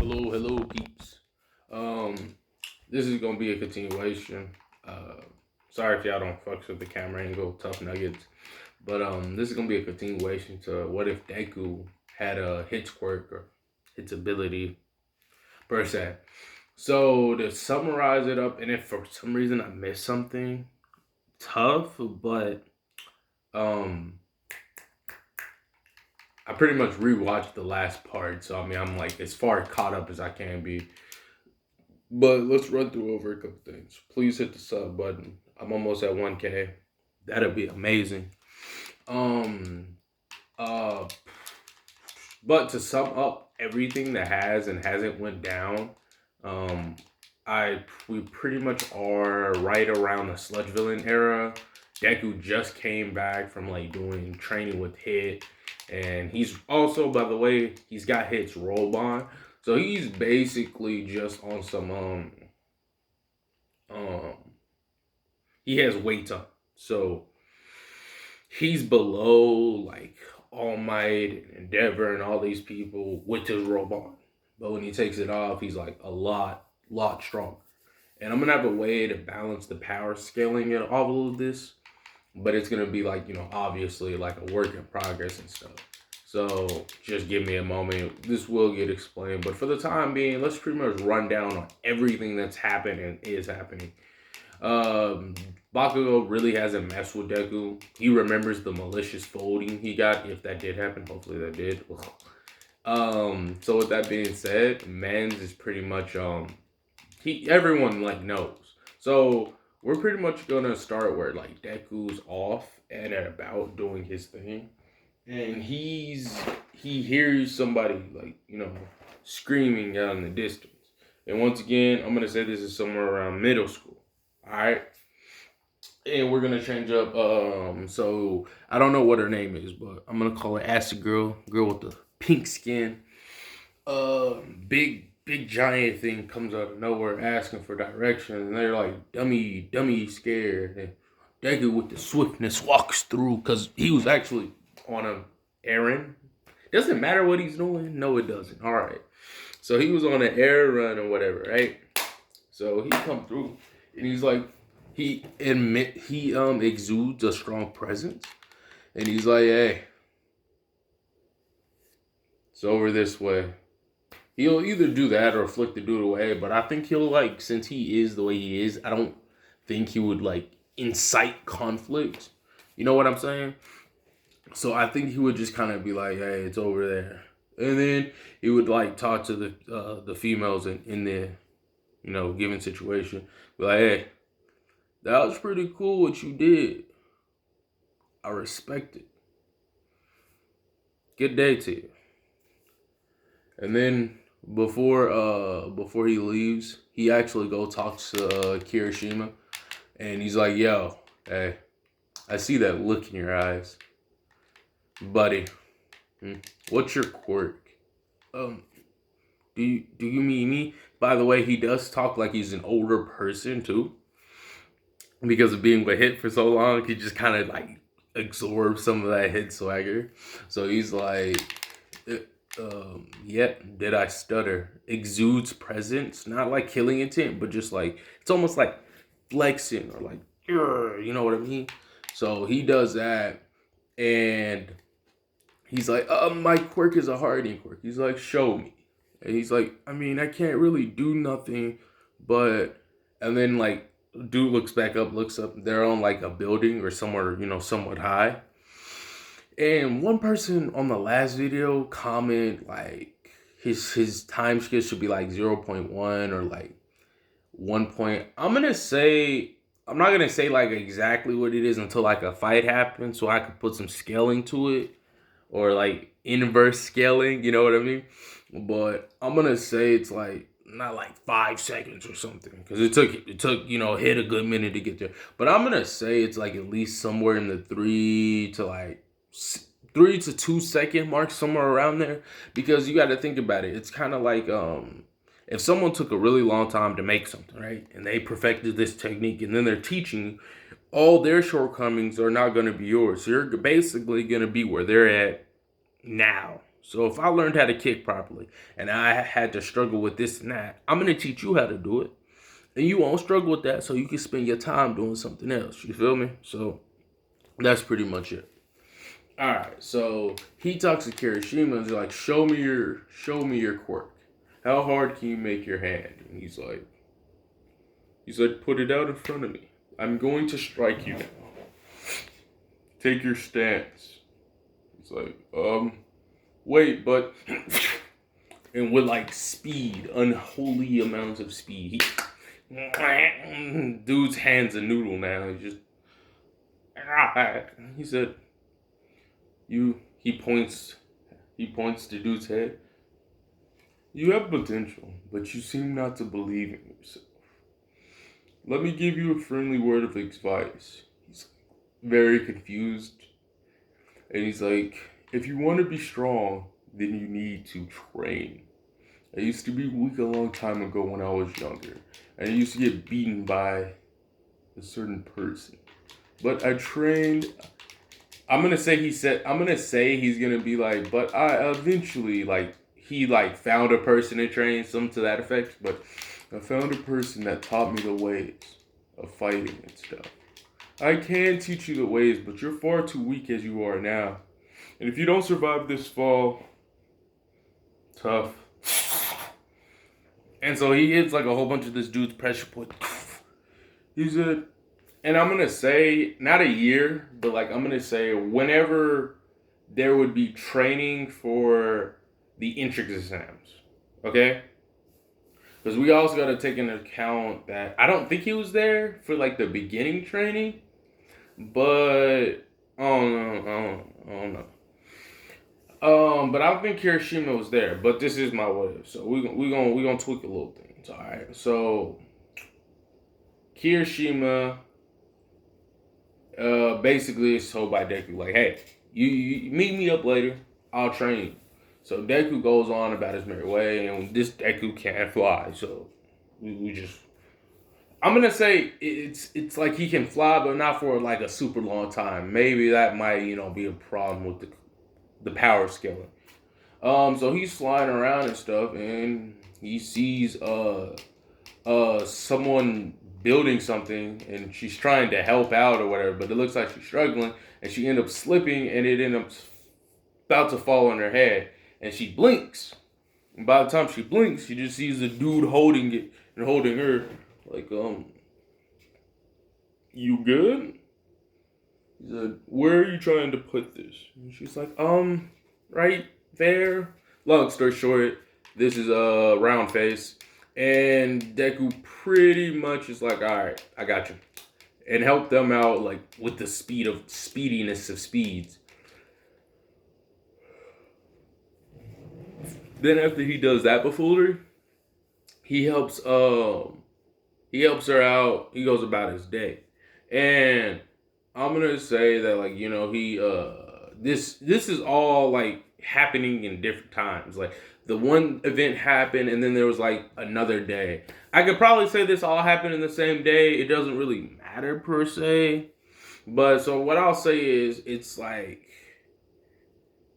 Hello, peeps. This is gonna be a continuation. Sorry if y'all don't fucks with the camera angle, tough nuggets. But this is gonna be a continuation to what if Deku had a hits quirk or hits ability per se. So to summarize it up, and if for some reason I missed something, tough, but um I pretty much rewatched the last part, so I mean I'm like as far caught up as I can be. But let's run through over a couple things. Please hit the sub button. I'm almost at 1K. That'd be amazing. Um uh but to sum up everything that has and hasn't went down, um I we pretty much are right around the sludge villain era. Deku just came back from like doing training with Hit, and he's also, by the way, he's got Hit's roll bond, so he's basically just on some um he has weight up. So he's below like All Might and Endeavor and all these people with his robot. But when he takes it off, he's like a lot stronger. And I'm gonna have a way to balance the power scaling in all of this, but it's gonna be like, obviously like a work in progress and stuff. So just give me a moment. This will get explained, but for the time being, let's pretty much run down on everything that's happened and is happening. Um, Bakugo really hasn't messed with Deku. He remembers the malicious folding he got, if that did happen. Hopefully that did. So with that being said, Mans is pretty much he everyone like knows. So we're pretty much gonna start where like Deku's off and at about doing his thing, and he hears somebody like screaming out in the distance. And once again, I'm gonna say this is somewhere around middle school. All right, and we're gonna change up. So I don't know what her name is, but I'm gonna call her Acid Girl, girl with the pink skin. Big giant thing comes out of nowhere asking for directions, and they're like, dummy, scared. And Deku with the swiftness walks through because he was actually on an errand. Doesn't matter what he's doing. No, it doesn't. All right. So he was on an air run or whatever, right? So he come through, and he's like, he exudes a strong presence, and he's like, hey, it's over this way. He'll either do that or flick the dude away, but I think he'll like, since he is the way he is, I don't think he would like incite conflict. You know what I'm saying? So I think he would just kind of be like, hey, it's over there. And then he would like talk to the females in the given situation. Be like, hey, that was pretty cool what you did. I respect it. Good day to you. And then before he leaves, he actually go talks to Kirishima, and he's like, "Yo, hey, I see that look in your eyes, buddy. What's your quirk? Um, do you mean me? By the way, he does talk like he's an older person too, because of being with Hit for so long. He just kind of like absorbs some of that Hit swagger. So he's like, yep, did I stutter? Exudes presence, not like killing intent, but just like, it's almost like flexing or like, you know what I mean? So he does that, and he's like, my quirk is a hardening quirk. He's like, show me. And he's like, I mean, I can't really do nothing, but, and then like, dude looks back up, looks up, they're on like a building or somewhere, somewhat high. And one person on the last video comment like his time scale should be like 0.1 or like 1 point. I'm not gonna say like exactly what it is until like a fight happens, so I could put some scaling to it, or like inverse scaling, you know what I mean? But I'm gonna say it's like not like 5 seconds or something, because it took Hit a good minute to get there. But I'm gonna say it's like at least somewhere in the 3 to 2 second mark, somewhere around there, because you got to think about it. It's kind of like if someone took a really long time to make something, right, and they perfected this technique, and then they're teaching you, all their shortcomings are not going to be yours. So you're basically going to be where they're at now. So if I learned how to kick properly and I had to struggle with this and that, I'm gonna teach you how to do it. And you won't struggle with that, so you can spend your time doing something else. You feel me? So that's pretty much it. All right, so he talks to Kirishima and he's like, show me your quirk. How hard can you make your hand?" And he's like, "Put it out in front of me. I'm going to strike you now. Take your stance." He's like, wait, but and with like speed, unholy amounts of speed. Dude's hand's a noodle now. He said, "You." He points to dude's head. "You have potential, but you seem not to believe in yourself. Let me give you a friendly word of advice." He's very confused. And he's like, "If you want to be strong, then you need to train. I used to be weak a long time ago when I was younger. And I used to get beaten by a certain person. But I trained." I'm gonna say he's gonna be like, "But I eventually he found a person to train," something to that effect. But I found a person that taught me the ways of fighting and stuff. I can teach you the ways, but you're far too weak as you are now. And if you don't survive this fall, tough." And so he hits like a whole bunch of this dude's pressure point. He said, and I'm gonna say not a year, but I'm gonna say whenever there would be training for the entrance exams, okay? Because we also got to take into account that I don't think he was there for the beginning training, but I don't know. But I don't think Kirishima was there. But this is my what if. So we gonna tweak a little things. All right. So Kirishima basically is told by Deku like, "Hey, you meet me up later. I'll train you." So Deku goes on about his merry way, and this Deku can't fly. So we just, I'm gonna say it's like he can fly, but not for a super long time. Maybe that might be a problem with the power scaling. So he's flying around and stuff, and he sees someone building something, and she's trying to help out or whatever, but it looks like she's struggling, and she ends up slipping, and it ends up about to fall on her head, and she blinks. And by the time she blinks, she just sees the dude holding it and holding her, like, "You good?" He said, "Where are you trying to put this?" And she's like, right there." Long story short, this is a round face. And Deku pretty much is like, "All right, I got you." And help them out, with the speediness of speeds. Then after he does that buffoonery, he helps her out. He goes about his day. And I'm gonna say that he this is all happening in different times. The one event happened and then there was another day. I could probably say this all happened in the same day. It doesn't really matter per se. But so what I'll say is it's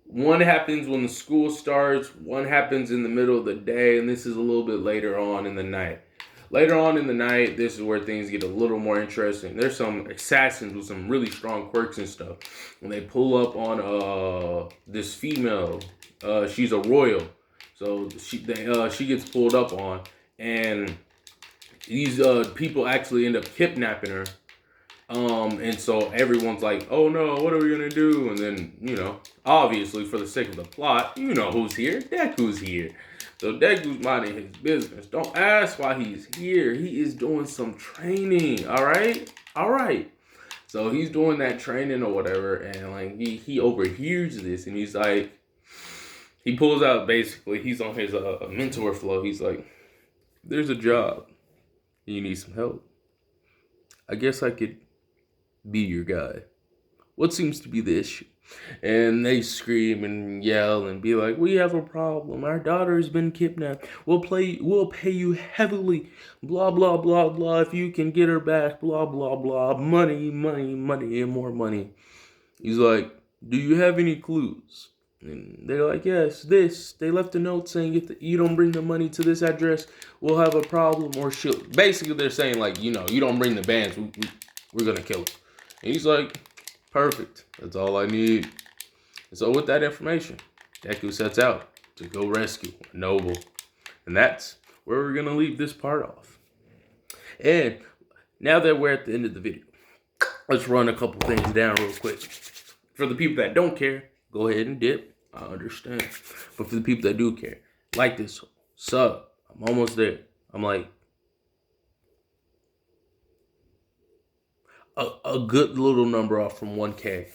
one happens when the school starts, one happens in the middle of the day, and this is a little bit later on in the night. Later on in the night, this is where things get a little more interesting. There's some assassins with some really strong quirks and stuff. And they pull up on this female. She's a royal. So she gets pulled up on. And these people actually end up kidnapping her. And so everyone's like, "Oh no, what are we gonna do?" And then, obviously for the sake of the plot, who's here? Deku's here. So Deku's minding his business. Don't ask why he's here. He is doing some training. All right. So he's doing that training or whatever, and he overhears this, and he's like, he pulls out basically. He's on his mentor flow. He's like, "There's a job. You need some help. I guess I could be your guy. What seems to be the issue?" And they scream and yell and be like, "We have a problem. Our daughter has been kidnapped. We'll pay you heavily. Blah, blah, blah, blah. If you can get her back. Blah, blah, blah. Money, money, money, and more money." He's like, "Do you have any clues?" And they're like, yes, this. They left a note saying if you don't bring the money to this address, we'll have a problem or she'll. Basically, they're saying, like, you don't bring the bands, we're going to kill us. And he's like, perfect. That's all I need. And so with that information, Deku sets out to go rescue a noble. And that's where we're going to leave this part off. And now that we're at the end of the video, let's run a couple things down real quick. For the people that don't care, go ahead and dip. I understand. But for the people that do care, like this, sub. I'm almost there. I'm like a good little number off from 1K.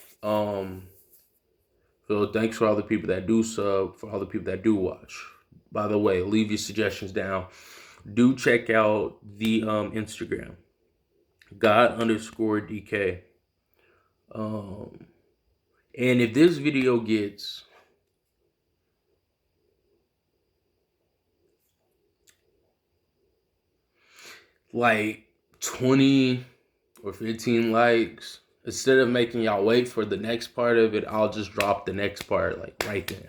So thanks for all the people that do sub, for all the people that do watch. By the way, leave your suggestions down. Do check out the Instagram, God_DK. And if this video gets like 20 or 15 likes, instead of making y'all wait for the next part of it, I'll just drop the next part like right then.